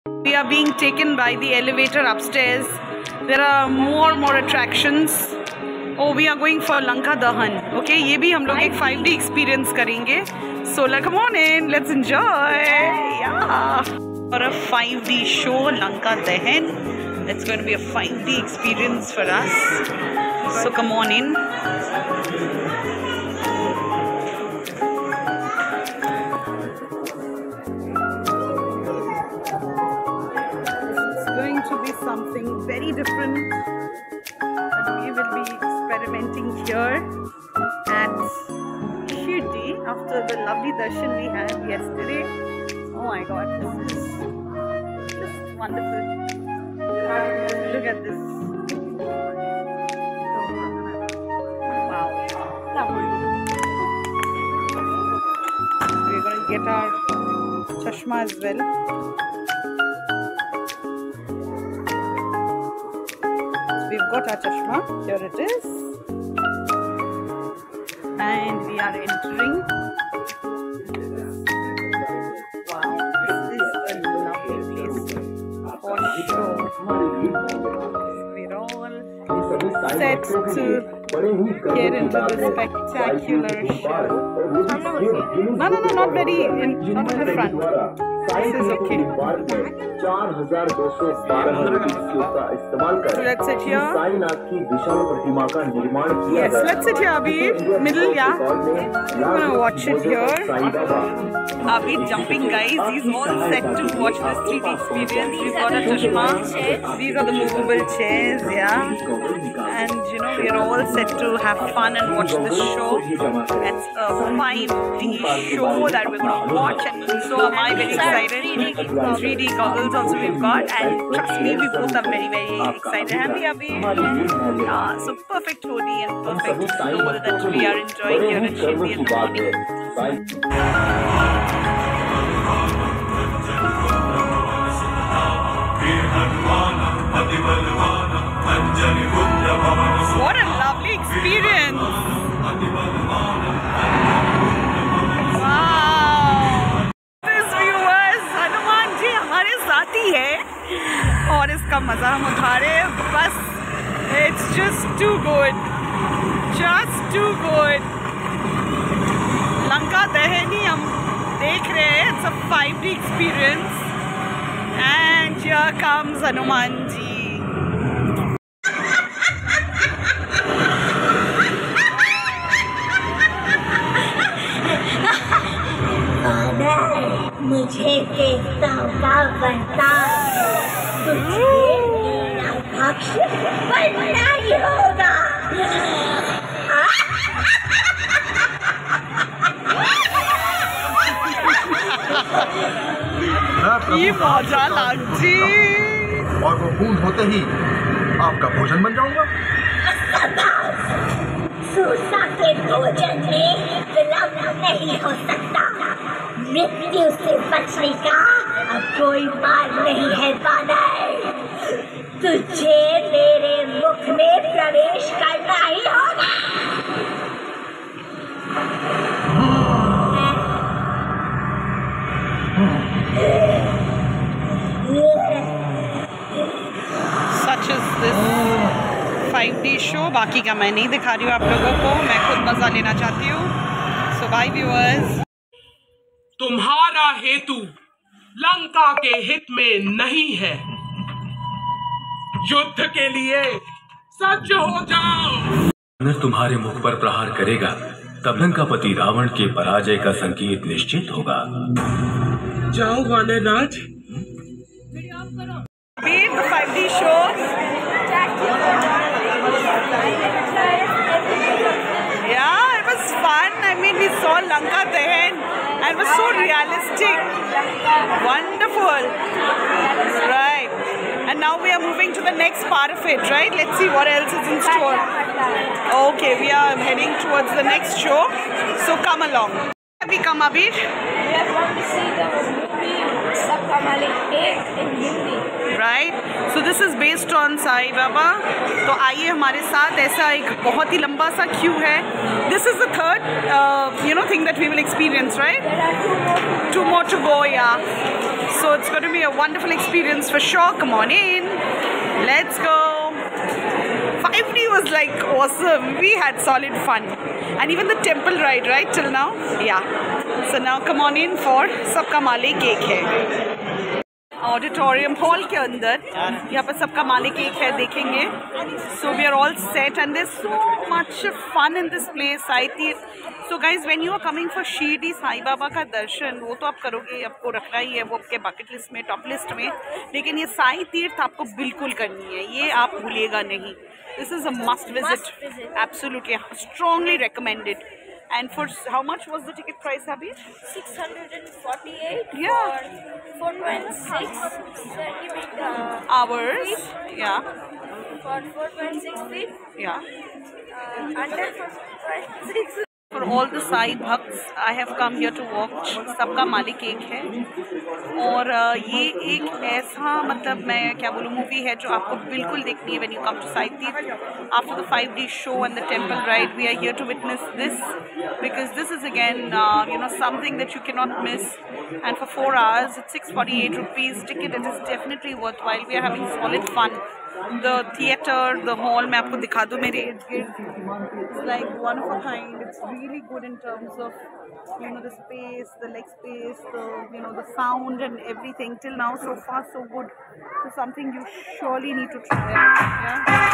We are being taken by the elevator upstairs. There are more attractions. Oh, we are going for Lanka Dahan. Okay, ये भी हम लोग एक 5D experience करेंगे. So come on in, let's enjoy. Yeah. For a 5D show, Lanka Dahan. It's going to be a 5D experience for us. So come on in. To be something very different, and we will be experimenting here at Shirdi after the lovely darshan we had yesterday. Oh my god, this is just wonderful. Look at this. Wow, lovely. We're going to get our chashma as well. We've got our chashma, here it is, and we are entering. Wow, this is a lovely place for sure. We're all set to get into the spectacular show. No, not very, not in the front. This is okay. 4,212 let's sit here. Yes, let's sit here, Abhi. Middle, yeah. I'm gonna watch it here. Abhi jumping, guys. He's all set to watch this 3D experience. We've got a chashma. These are the movable chairs, yeah. And you know, we're all set to have fun and watch this show. It's a 5D show that we're gonna watch, and so am I very excited. 3D goggles also we've got, and trust me, we both are very excited. Happy, Abhi? Yeah, so perfect Holi and perfect snow that we are enjoying here in Shirdi in the morning. What a lovely experience! और इसका मजा हम उठा रहे हैं बस. It's just too good, Lanka Dahan ही हम देख रहे हैं. It's a 5D experience, and here comes Hanuman ji. मुझे देवताओं का वरदान, पक्ष बनना ही होगा. ये मौजा लाग जी. और वो बूंद होते ही आपका भोजन बन जाऊंगा. सूसा के भोजन में विलंब नहीं हो सकता. मृत्यु से बचने का अब कोई मार्ग नहीं है बानर. तुझे मेरे मुख में प्रवेश करना ही होगा. Such is this 5D show. बाकी का मैं नहीं दिखा रही हूँ आप लोगों को, मैं खुद मजा लेना चाहती हूँ. So bye viewers. तुम्हारा हेतु लंका के हित में नहीं है. युद्ध के लिए सज्ज हो जाओ. अगर तुम्हारे मुख पर प्रहार करेगा तब लंकापति रावण के पराजय का संकेत निश्चित होगा. जाओ वानरराज. The 5D show. Yeah, it was fun. I mean, we saw Lanka Dahan. And it was so realistic. Wonderful. Right. And now we are moving to the next part of it, right? Let's see what else is in store. Okay, we are heading towards the next show. So come along. Have we come, Abhi? We are going to see the movie Sabka Malik 8 in Hindi. Right. So this is based on Sai Baba. तो आइए हमारे साथ. ऐसा एक बहुत ही लंबा सा Q है. This is the third, thing that we will experience, right? There are 2 more Two more to go, yeah. So So it's going to be a wonderful experience for sure. Come on in. Let's go. 5D was like awesome. We had solid fun. And even the temple ride, right, till now? Yeah. So now come on in for Sabka Male Cake hai. Auditorium hall के अंदर यहाँ पर सबका माले cake है, देखेंगे. So we are all set and there's so much fun in this place. Sai तीर्थ. So guys, when you are coming for Shirdi Sai Baba का दर्शन, वो तो आप करोगे, आपको रखना ही है वो आपके बकेट लिस्ट में, टॉप लिस्ट में. लेकिन ये साई तीर्थ आपको बिल्कुल करनी है, ये आप भूलिएगा नहीं. This is a must visit. Absolutely, strongly recommended. And for how much was the ticket price, Abhi? 648. Yeah. For 4.6 Hours. Yeah. For 4.6 feet. Yeah. Under 4.6. For all the Sai Bhakts, I have come here to watch सबका माले cake है. और ये एक ऐसा, मतलब मैं क्या बोलूँ, मूवी है जो आपको बिल्कुल देखनी है when you come to Sai Tirth. After the 5D show and the temple ride, we are here to witness this, because this is again something that you cannot miss. And for 4 hours, it's 648 rupees ticket. It is definitely worthwhile. We are having solid fun. The theater, the hall, मैं आपको दिखा दूँ मेरे इर्द-गिर्द. It's like one of a kind. It's really good in terms of the space, the leg space, the sound and everything. Till now, so far so good. So something you surely need to try out. Yeah.